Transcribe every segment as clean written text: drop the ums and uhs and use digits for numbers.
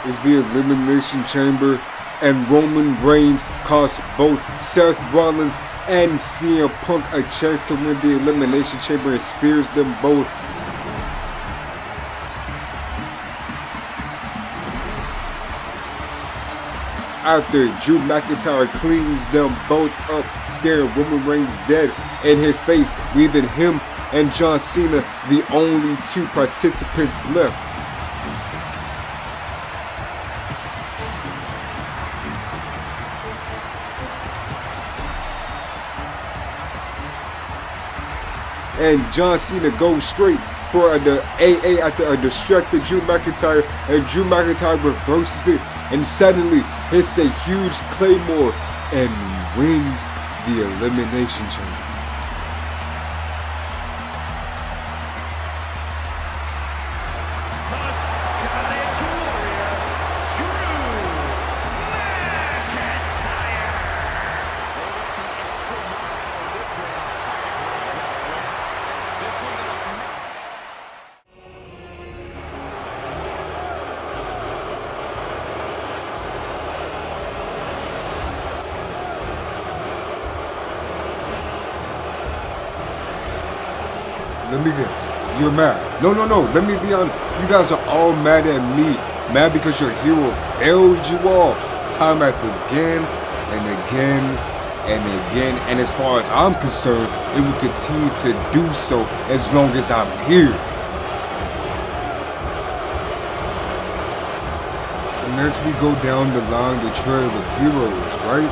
is the Elimination Chamber, and Roman Reigns cost both Seth Rollins and CM Punk a chance to win the Elimination Chamber and spears them both. After Drew McIntyre cleans them both up, staring Roman Reigns dead in his face, leaving him and John Cena the only two participants left. And John Cena goes straight for the AA after a distracted Drew McIntyre, and Drew McIntyre reverses it and suddenly hits a huge claymore and wins the Elimination Chamber. Let me guess. You're mad. No. Let me be honest. You guys are all mad at me. Mad because your hero failed you all. Time after again and again and again. And as far as I'm concerned, it will continue to do so as long as I'm here. And as we go down the line, the trail of heroes, right?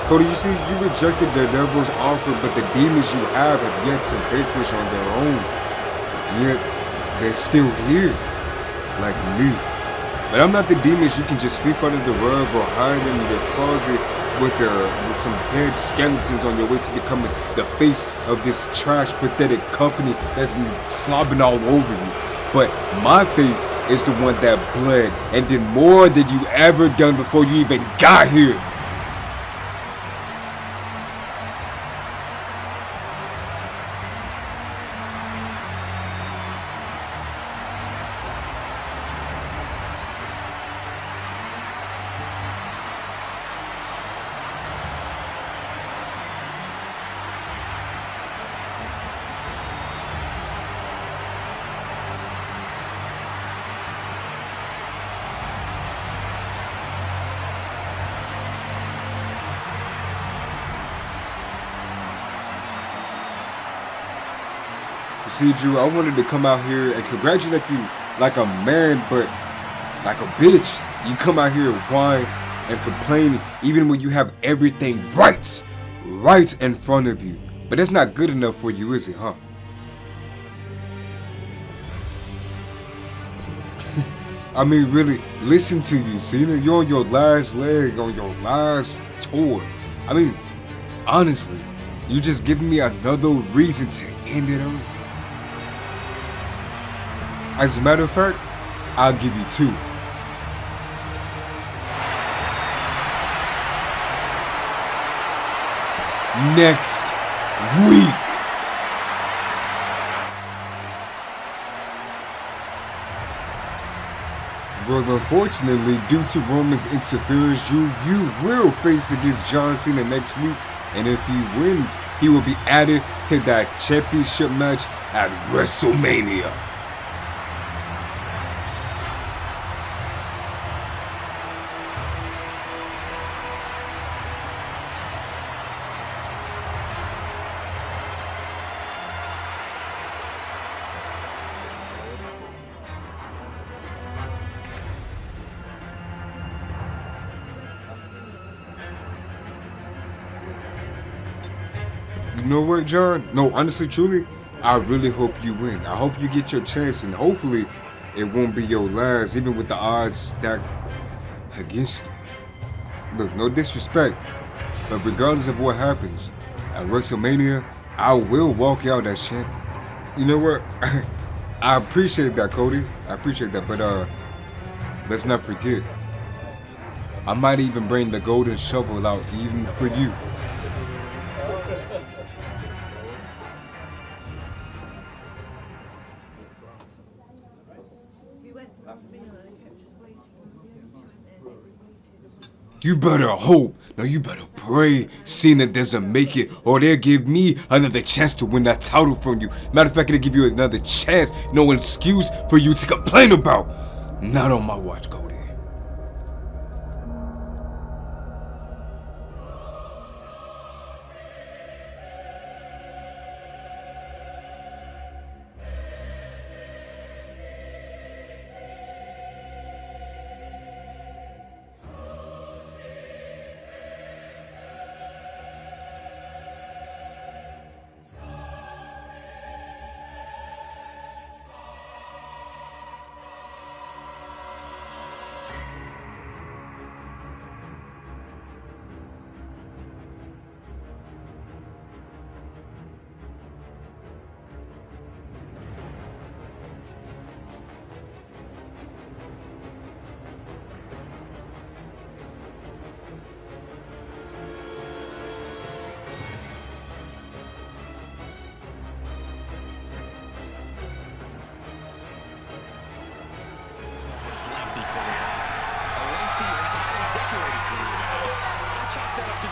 Cody, you see, you rejected the devil's offer, but the demons you have yet to vanquish on their own. And yet, they're still here, like me. But I'm not the demons you can just sweep under the rug or hide in your closet with some dead skeletons on your way to becoming the face of this trash, pathetic company that's been slobbing all over you. But my face is the one that bled and did more than you ever done before you even got here. See, Drew, I wanted to come out here and congratulate you like a man, but like a bitch. You come out here and whine and complain even when you have everything right in front of you. But that's not good enough for you, is it, huh? I mean, really, listen to you, Cena. You're on your last leg, on your last tour. I mean, honestly, you just giving me another reason to end it on. As a matter of fact, I'll give you two. Next week. But unfortunately, due to Roman's interference, Drew, you will face against John Cena next week. And if he wins, he will be added to that championship match at WrestleMania. You know what, John? No, honestly, truly, I really hope you win. I hope you get your chance, and hopefully it won't be your last, even with the odds stacked against you. Look, no disrespect, but regardless of what happens, at WrestleMania, I will walk out as champion. You know what? I appreciate that, Cody. I appreciate that, but let's not forget, I might even bring the golden shovel out even for you. We went for me, You better hope, no, you better pray Cena doesn't make it, or they'll give me another chance to win that title from you. Matter of fact, it'll give you another chance, no excuse for you to complain about. Not on my watch, Cody.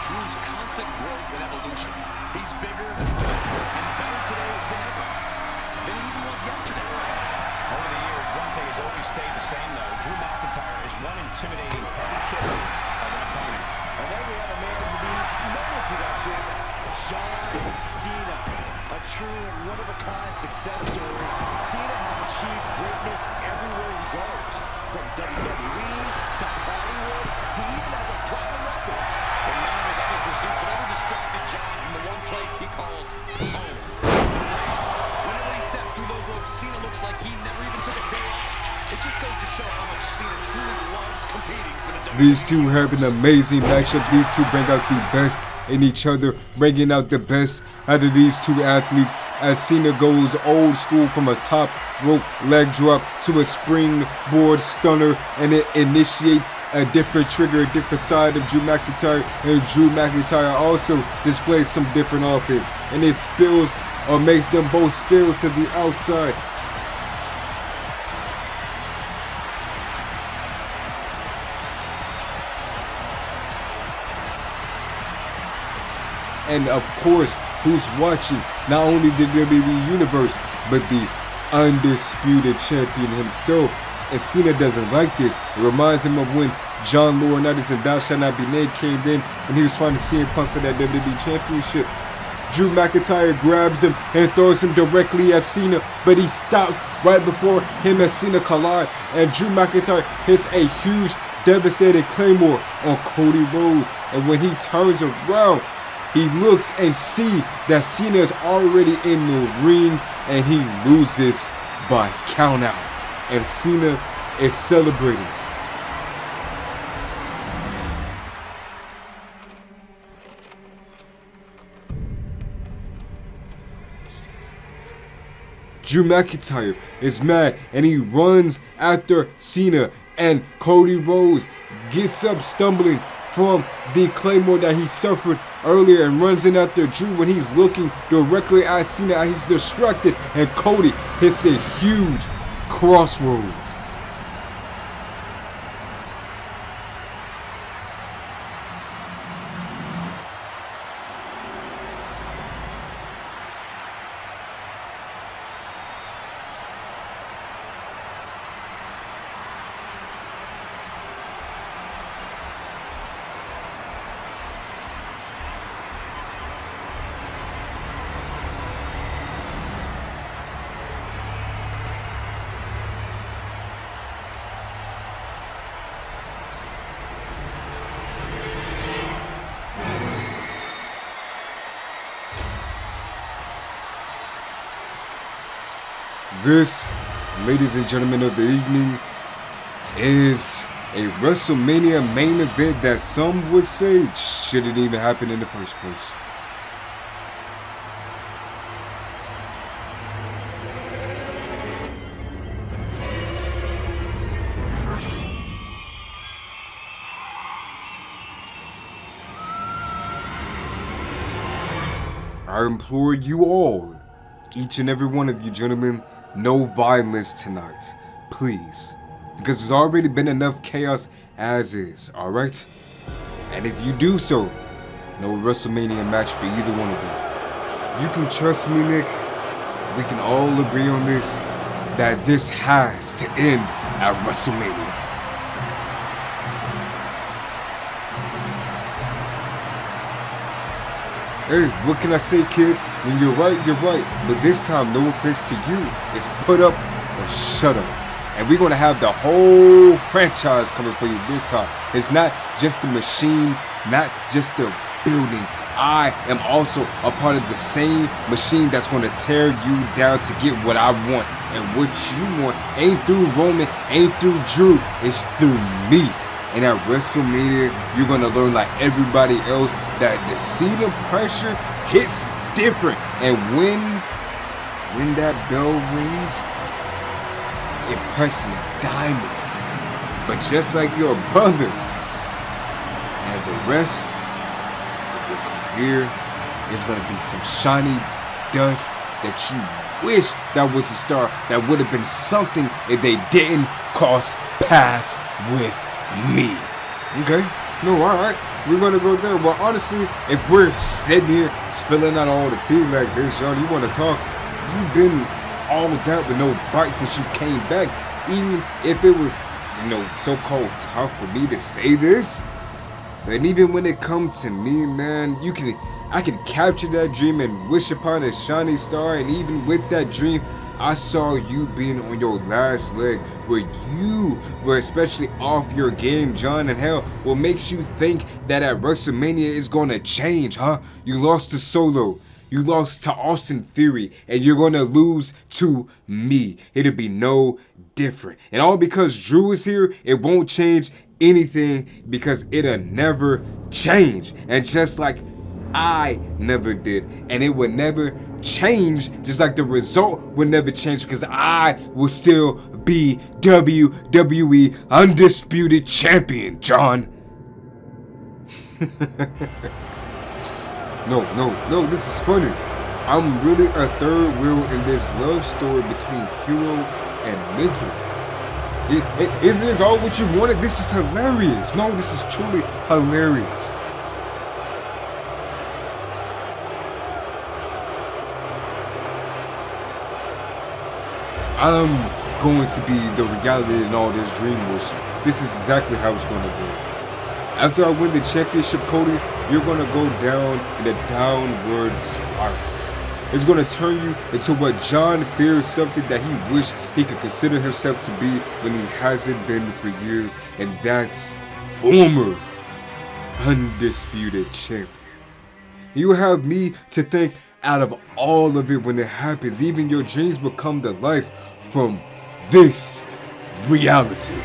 Drew's constant growth and evolution. He's bigger and better today than ever, than he even was yesterday. Over the years, one thing has always stayed the same, though. Drew McIntyre is one intimidating heavy hitter of an opponent. And then we have a man who needs no introduction, John Cena. A true one-of-a-kind success story. Cena has achieved greatness everywhere he goes. From WWE to Hollywood, he even has a platinum record. The man of his other pursuits never distracted John from the one place he calls home. Whenever he steps through those ropes, Cena looks like he never even took a day off. It just goes to show how much Cena truly loves competing for the WWE. These two have an amazing matchup. These two bring out the best in each other, bringing out the best out of these two athletes as Cena goes old school from a top rope leg drop to a springboard stunner, and it initiates a different trigger, a different side of Drew McIntyre, and Drew McIntyre also displays some different offense, and it spills or makes them both spill to the outside. And of course, who's watching not only the WWE Universe, but the undisputed champion himself. And Cena doesn't like this. It reminds him of when John Laurinaitis and Thou Shalt Not Be Named came in and he was trying to CM Punk for that WWE Championship. Drew McIntyre grabs him and throws him directly at Cena, but he stops right before him and Cena collide. And Drew McIntyre hits a huge, devastating Claymore on Cody Rhodes. And when he turns around, he looks and sees that Cena is already in the ring, and he loses by countout. And Cena is celebrating. Drew McIntyre is mad, and he runs after Cena, and Cody Rhodes gets up stumbling from the Claymore that he suffered earlier and runs in after Drew when he's looking directly at Cena. He's distracted, and Cody hits a huge crossroads. This, ladies and gentlemen of the evening, is a WrestleMania main event that some would say shouldn't even happen in the first place. I implore you all, each and every one of you gentlemen, no violence tonight, please, because there's already been enough chaos as is, alright? And if you do so, no WrestleMania match for either one of you. You can trust me, Nick. We can all agree on this, that this has to end at WrestleMania. Hey, what can I say, kid? When you're right, you're right. But this time, no offense to you, it's put up or shut up. And we're going to have the whole franchise coming for you this time. It's not just the machine, not just the building. I am also a part of the same machine that's going to tear you down to get what I want. And what you want ain't through Roman, ain't through Drew, it's through me. And at WrestleMania, you're going to learn like everybody else that the CENA pressure hits different. And when that bell rings, it presses diamonds. But just like your brother, and the rest of your career is going to be some shiny dust that you wish that was a star, that would have been something if they didn't cross paths with me. Okay? No, alright. We're gonna go there. Well, honestly, if we're sitting here spilling out all the tea like this, John, you wanna talk? You've been all of that with no bite since you came back. Even if it was, so-called tough for me to say this. And even when it comes to me, man, I can capture that dream and wish upon a shining star. And even with that dream, I saw you being on your last leg, where you were especially off your game, John. And hell, what makes you think that at WrestleMania is gonna change, huh? You lost to Solo, you lost to Austin Theory, and you're gonna lose to me. It'll be no different. And all because Drew is here, it won't change anything, because it'll never change. And just like I never did, and it would never change, just like the result would never change, because I will still be WWE Undisputed Champion, John. No, this is funny. I'm really a third wheel in this love story between hero and mentor. Isn't this all what you wanted? This is hilarious. No, this is truly hilarious. I'm going to be the reality in all this dream wishing. This is exactly how it's going to go. After I win the championship, Cody, you're going to go down in a downward spiral. It's going to turn you into what John fears, something that he wished he could consider himself to be when he hasn't been for years, and that's former Undisputed Champion. You have me to thank out of all of it when it happens. Even your dreams will come to life from this reality.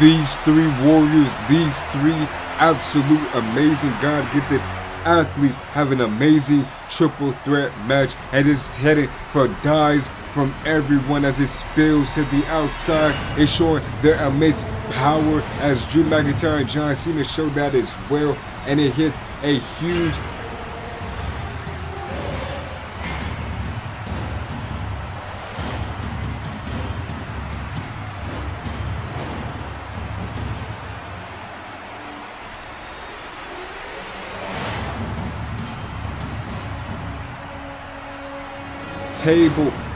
these three warriors, these three absolute amazing God-gifted athletes have an amazing triple threat match, and it's heading for dives from everyone as it spills to the outside. It's showing their immense power as Drew McIntyre and John Cena show that as well, and it hits a huge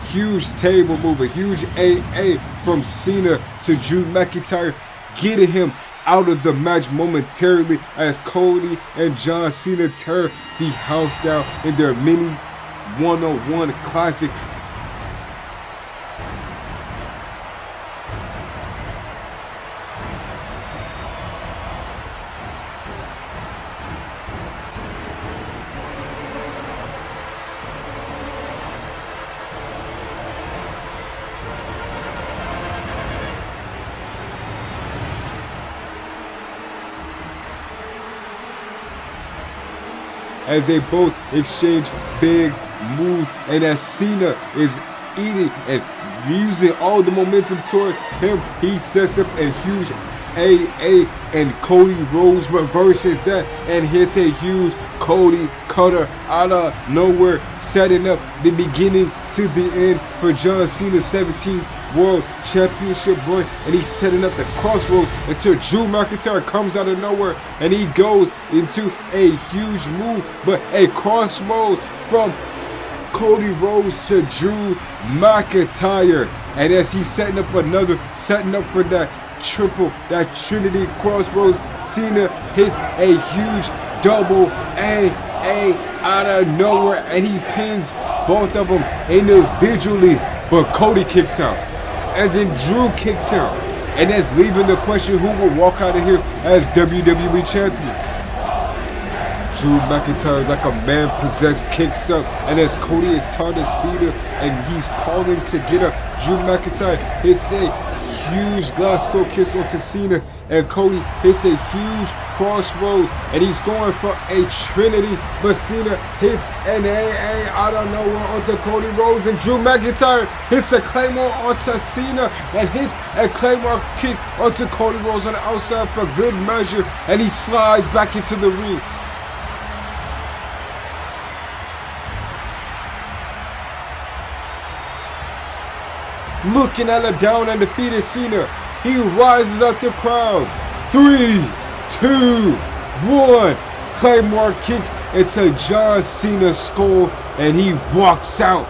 huge table move, a huge AA from Cena to Drew McIntyre, getting him out of the match momentarily as Cody and John Cena tear the house down in their mini one-on-one classic. As they both exchange big moves, and as Cena is eating and using all the momentum towards him, he sets up a huge AA, and Cody Rhodes reverses that and hits a huge Cody cutter out of nowhere, setting up the beginning to the end for John Cena's 17th World Championship run, and he's setting up the crossroads until Drew McIntyre comes out of nowhere and he goes into a huge move, but a crossroads from Cody Rhodes to Drew McIntyre, and as he's setting up for that Trinity crossroads, Cena hits a huge double AA out of nowhere, and he pins both of them individually, but Cody kicks out, and then Drew kicks out, and that's leaving the question who will walk out of here as WWE Champion. Drew McIntyre, like a man possessed, kicks up, and as Cody is targeting Cena and he's calling to get up, Drew McIntyre hits a huge Glasgow kiss onto Cena, and Cody hits a huge crossroads, and he's going for a Trinity, but Cena hits an AA out of nowhere onto Cody Rhodes, and Drew McIntyre hits a Claymore onto Cena and hits a Claymore kick onto Cody Rhodes on the outside for good measure, and he slides back into the ring. Looking at a down and defeated Cena, he rises up the crowd. 3, 2, 1. Claymore kick into John Cena's skull, and he walks out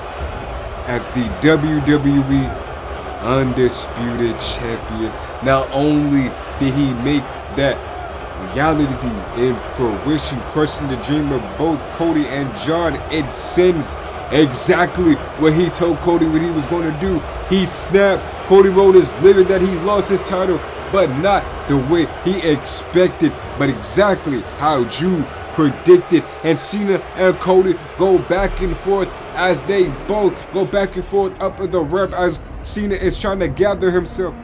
as the WWE Undisputed Champion. Not only did he make that reality in fruition, crushing the dream of both Cody and John, it sends exactly what he told Cody what he was going to do. He snapped. Cody Rhodes is livid that he lost his title, but not the way he expected, but exactly how Drew predicted. And Cena and Cody go back and forth as they both go back and forth up in the rep as Cena is trying to gather himself.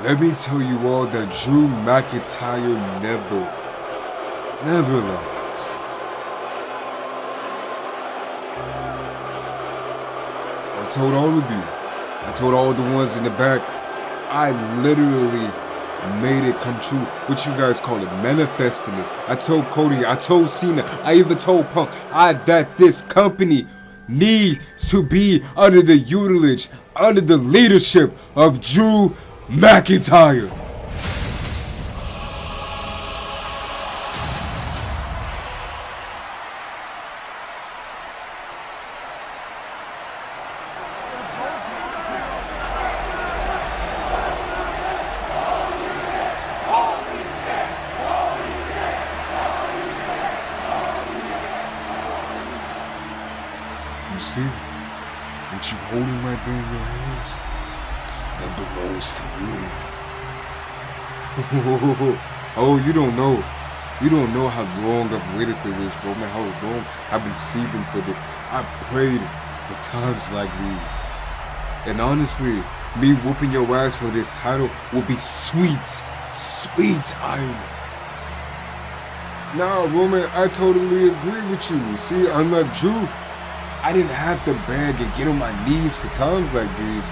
Let me tell you all that Drew McIntyre never lies. I told all of you. I told all the ones in the back. I literally made it come true. What you guys call it? Manifesting it. I told Cody. I told Cena. I even told Punk. That this company needs to be under the tutelage, under the leadership of Drew McIntyre. You see, what you holding right there in your hands, that belongs to me. Oh, you don't know. You don't know how long I've waited for this, bro, man. How long I've been seething for this. I prayed for times like these. And honestly, me whooping your ass for this title will be sweet irony. Nah, Roman, I totally agree with you. See, unlike Drew, I didn't have to beg and get on my knees for times like these,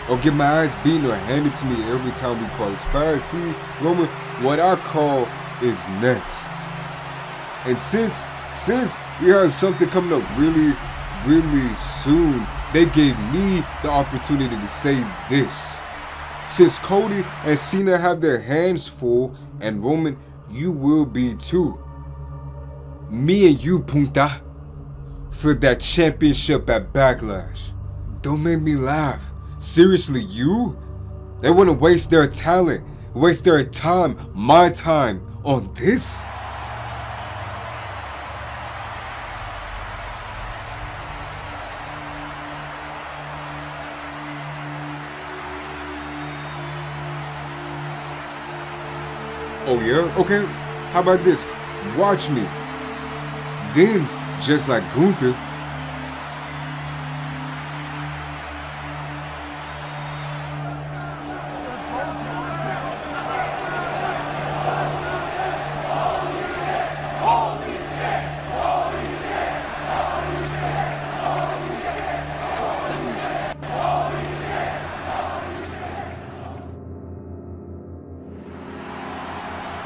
or get my ass beaten or handed to me every time we call it spies. See, Roman, what I call is next. And since we have something coming up really soon, they gave me the opportunity to say this. Since Cody and Cena have their hands full, and Roman, you will be too. Me and you, Punta, for that championship at Backlash. Don't make me laugh. Seriously, you? They want to waste their talent, waste their time, my time, on this? Oh yeah? Okay, how about this? Watch me. Then, just like Gunther,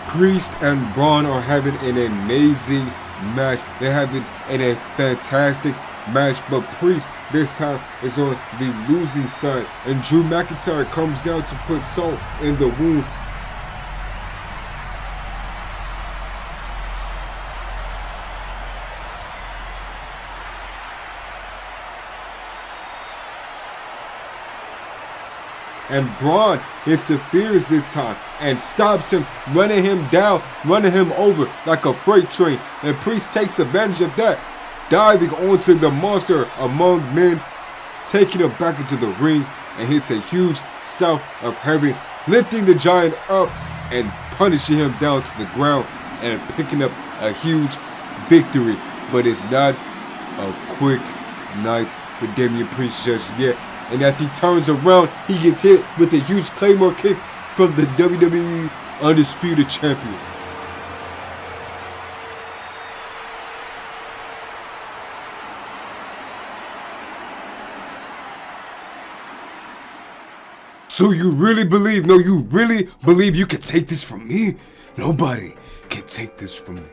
Priest and Braun are having an amazing match. They're having a fantastic match, but Priest this time is on the losing side, and Drew McIntyre comes down to put salt in the wound. And Braun interferes this time and stops him, running him down, running him over like a freight train. And Priest takes advantage of that, diving onto the monster among men, taking him back into the ring, and hits a huge south of heaven, lifting the giant up and punishing him down to the ground and picking up a huge victory. But it's not a quick night for Damian Priest just yet. And as he turns around, he gets hit with a huge Claymore kick from the WWE Undisputed Champion. So you really believe, no, you really believe you can take this from me? Nobody can take this from me.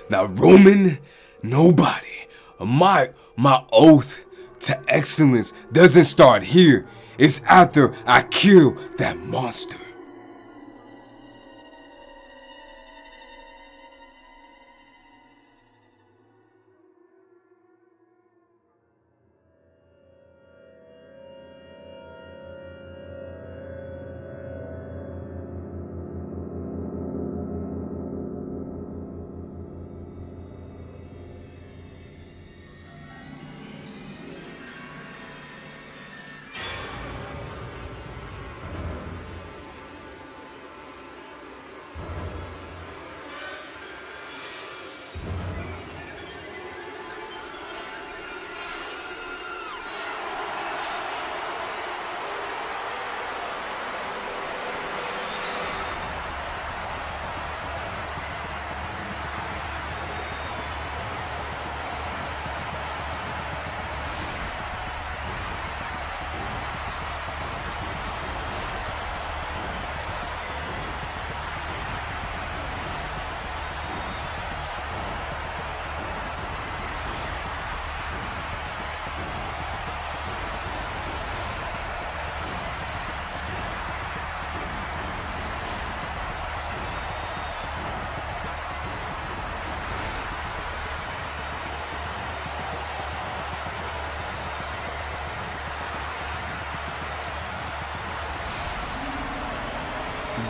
Now, Roman, nobody. My oath to excellence doesn't start here. It's after I kill that monster.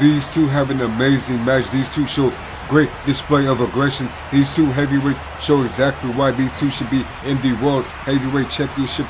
These two have an amazing match. These two show great display of aggression. These two heavyweights show exactly why these two should be in the World Heavyweight Championship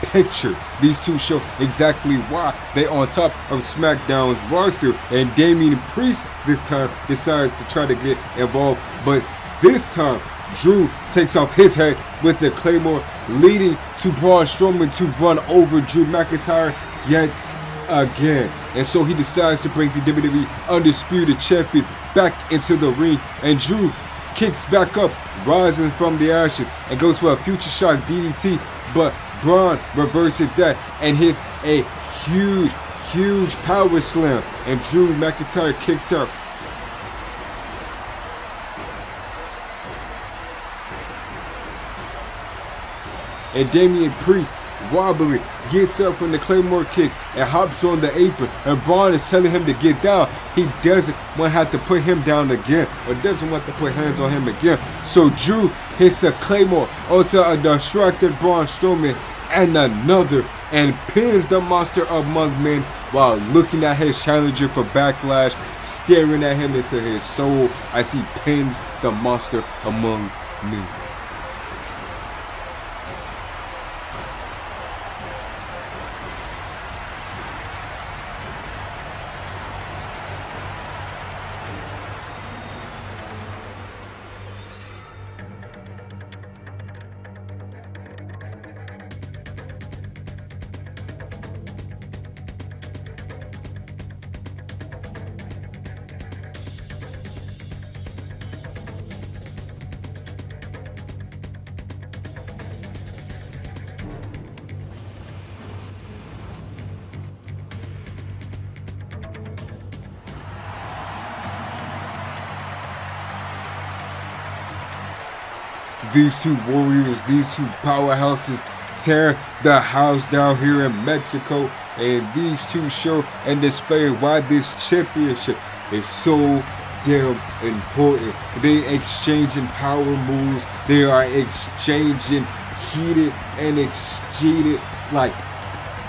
picture. These two show exactly why they on top of SmackDown's roster. And Damian Priest this time decides to try to get involved, but this time Drew takes off his head with the Claymore, leading to Braun Strowman to run over Drew McIntyre yet again. And so he decides to bring the WWE Undisputed Champion back into the ring, and Drew kicks back up, rising from the ashes, and goes for a future shock DDT, but Braun reverses that and hits a huge power slam, and Drew McIntyre kicks out. And Damian Priest wobbly gets up from the Claymore kick and hops on the apron, and Braun is telling him to get down. He doesn't want to have to put him down again, or doesn't want to put hands on him again. So Drew hits a Claymore onto a distracted Braun Strowman and another, and pins the Monster Among Men while looking at his challenger for Backlash, staring at him into his soul as he pins the Monster Among Men. These two warriors, these two powerhouses tear the house down here in Mexico, and these two show and display why this championship is so damn important. They exchanging power moves, they are exchanging heated and exceeded like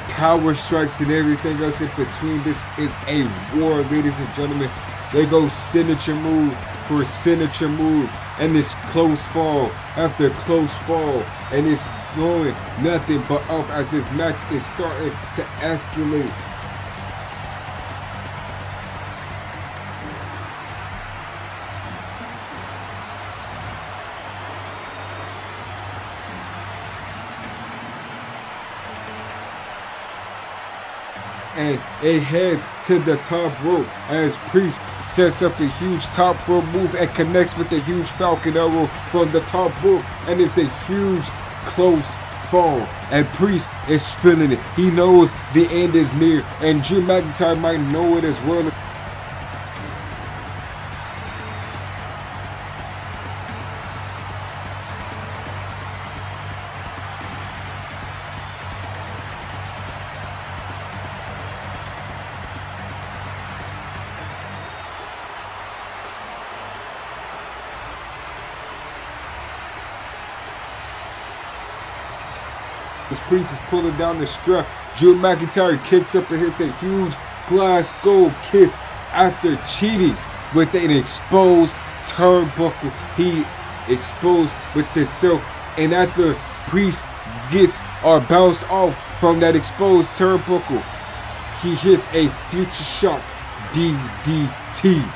power strikes and everything else in between. This is a war, ladies and gentlemen. They go signature move for signature move, and it's close fall after close fall, and it's going nothing but up as this match is starting to escalate. And it heads to the top rope as Priest sets up the huge top rope move and connects with the huge Falcon Arrow from the top rope, and it's a huge close fall, and Priest is feeling it. He knows the end is near, and Drew McIntyre might know it as well. This Priest is pulling down the strap. Drew McIntyre kicks up and hits a huge Glasgow kiss after cheating with an exposed turnbuckle. He exposed with himself, and after Priest gets or bounced off from that exposed turnbuckle, he hits a future shock DDT.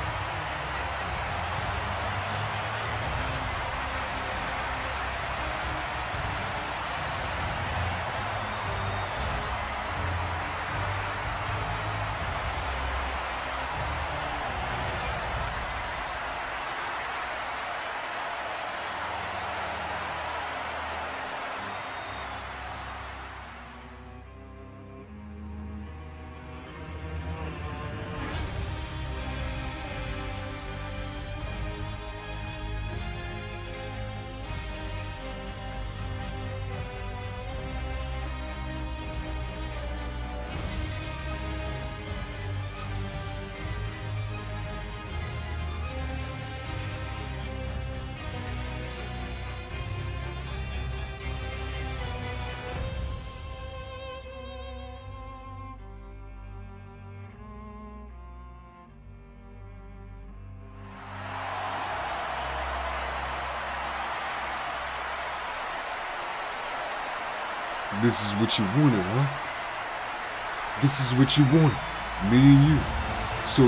This is what you wanted, huh? This is what you wanted, me and you. So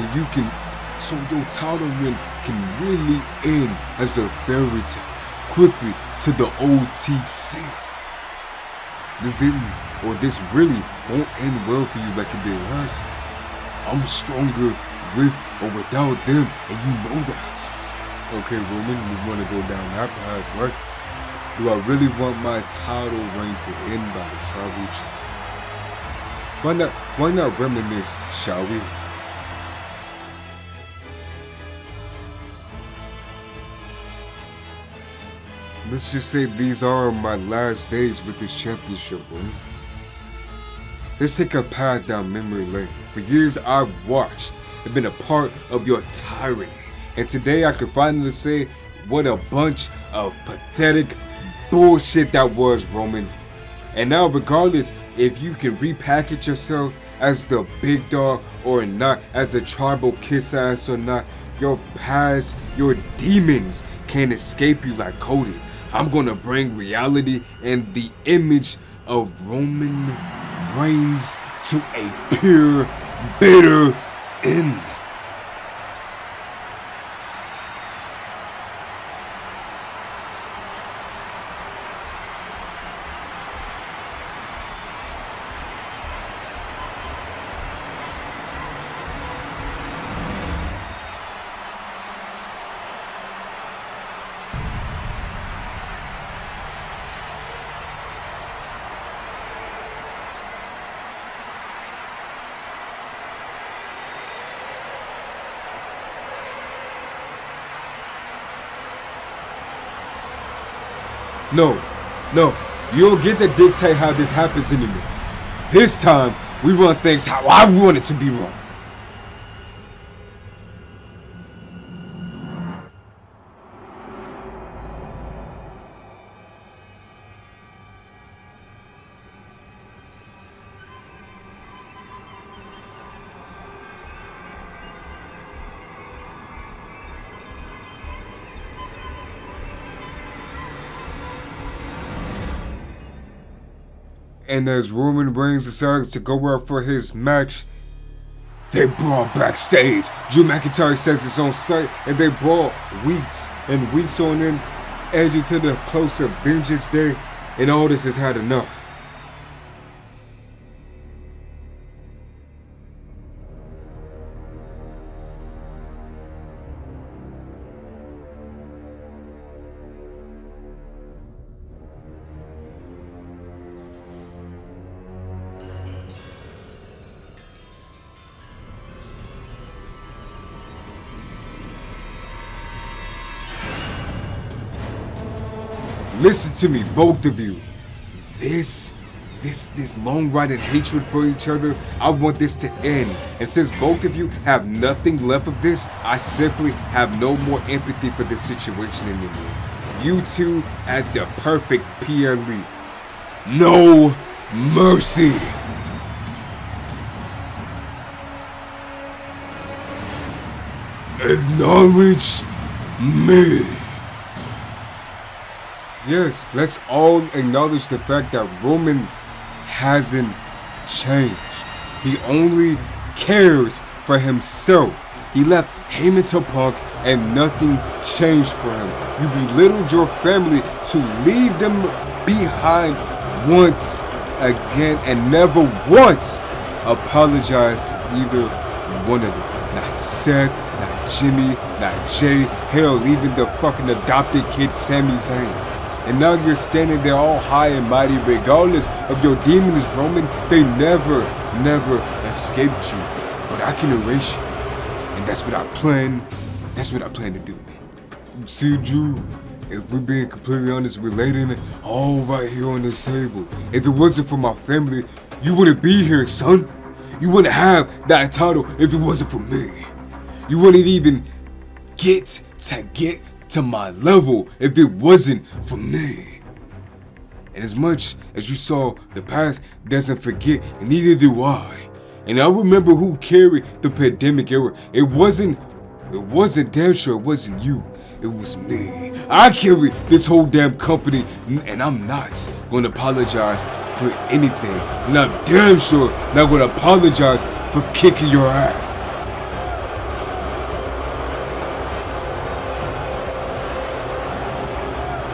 your title win can really end as a fairy tale, quickly to the OTC. This really won't end well for you like it did last time. I'm stronger with or without them, and you know that. Okay, Roman, we want to go down that path, right? Do I really want my title reign to end by the tribal chief? Why not reminisce, shall we? Let's just say these are my last days with this championship, Roman. Let's take a path down memory lane. For years I've watched and been a part of your tyranny. And today I can finally say what a bunch of pathetic bullshit that was, Roman. And now regardless if you can repackage yourself as the big dog or not, as the tribal kiss ass or not, your past, your demons can't escape you like Cody. I'm gonna bring reality and the image of Roman Reigns to a pure, bitter end. No, you don't get to dictate how this happens anymore. This time, we run things how I want it to be run. And as Roman Reigns decides to go out for his match, they brawl backstage. Drew McIntyre says it's on site, and they brawl weeks and weeks on end, edging to the close of Vengeance Day, and all this has had enough. Listen to me, both of you. This long-riding hatred for each other, I want this to end. And since both of you have nothing left of this, I simply have no more empathy for this situation anymore. You two at the perfect PLE. No mercy. Acknowledge me. Yes, let's all acknowledge the fact that Roman hasn't changed. He only cares for himself. He left Heyman to Punk and nothing changed for him. You belittled your family to leave them behind once again and never once apologized to either one of them. Not Seth, not Jimmy, not Jay, hell, even the fucking adopted kid Sami Zayn. And now you're standing there all high and mighty regardless of your demons, Roman. They never escaped you. But I can erase you. And that's what I plan to do. See, Drew, if we're being completely honest, we're laying it all right here on this table. If it wasn't for my family, you wouldn't be here, son. You wouldn't have that title if it wasn't for me. You wouldn't even get to my level if it wasn't for me. And as much as you saw, the past doesn't forget, and neither do I. And I remember who carried the pandemic era. It wasn't damn sure it wasn't you. It was me. I carry this whole damn company, and I'm not gonna apologize for anything. And I'm damn sure not gonna apologize for kicking your ass.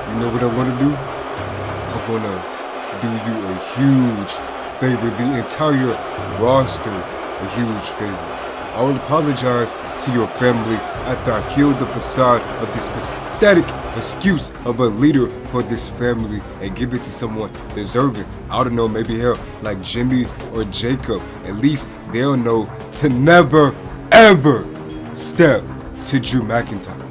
You know what I'm gonna do? I'm gonna do you a huge favor, the entire roster a huge favor. I will apologize to your family after I killed the facade of this pathetic excuse of a leader for this family and give it to someone deserving. I don't know, maybe hell, like Jimmy or Jacob. At least they'll know to never, ever step to Drew McIntyre.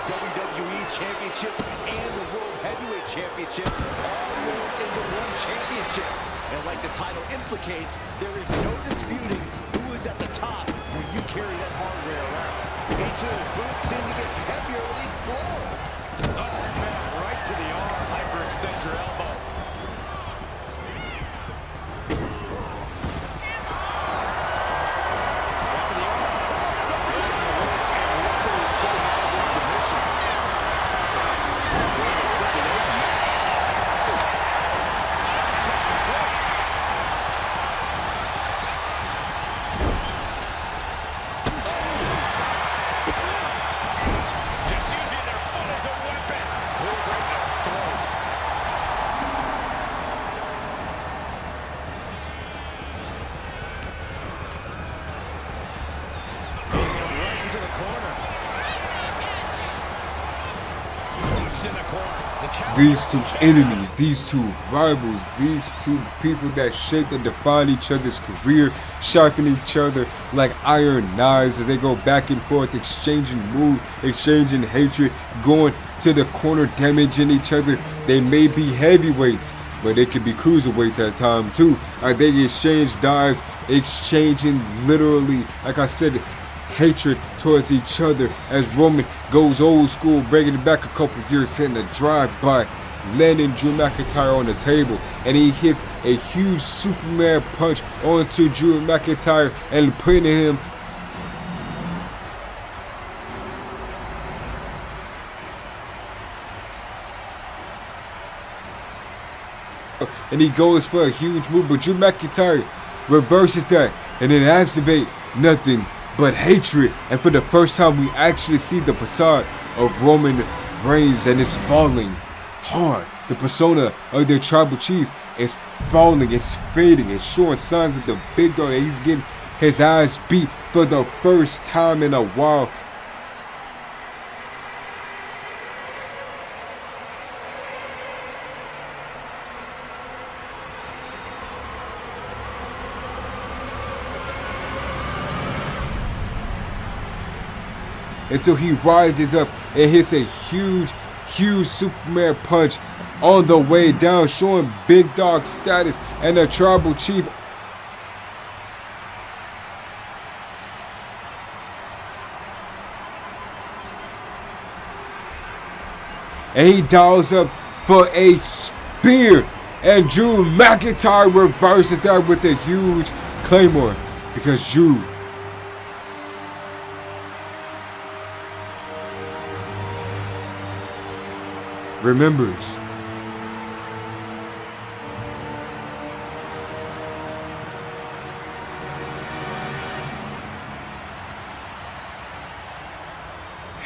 WWE Championship and the World Heavyweight Championship all rolled into one championship. And like the title implicates, there is no disputing who is at the top when you carry that hardware around. Each of those boots seem to get heavier with each blow. Oh, man, right to the arm. Hyperextend your elbow. These two enemies, these two rivals, these two people that shape and define each other's career, sharpen each other like iron knives as they go back and forth, exchanging moves, exchanging hatred, going to the corner, damaging each other. They may be heavyweights, but they can be cruiserweights at times too. They exchange dives, exchanging literally, like I said, hatred towards each other as Roman goes old school, bringing it back a couple years, hitting a drive-by, landing Drew McIntyre on the table, and he hits a huge Superman punch onto Drew McIntyre and putting him and he goes for a huge move, but Drew McIntyre reverses that and then activate nothing but hatred. And for the first time, we actually see the facade of Roman Reigns, and it's falling hard. The persona of their tribal chief is falling, it's fading, it's showing signs of the big dog. He's getting his eyes beat for the first time in a while. Until he rises up and hits a huge Superman punch on the way down, showing big dog status and the tribal chief. And he dials up for a spear, and Drew McIntyre reverses that with a huge claymore, because Drew remembers.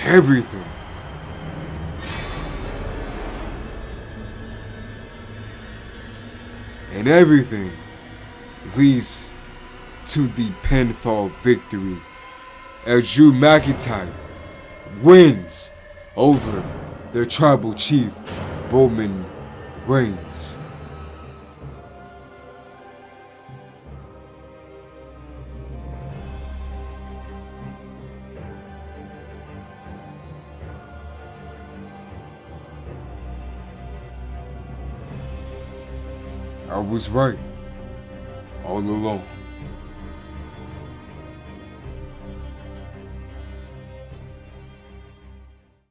Everything. And everything leads to the pinfall victory as Drew McIntyre wins over their tribal chief, Roman Reigns. I was right all along.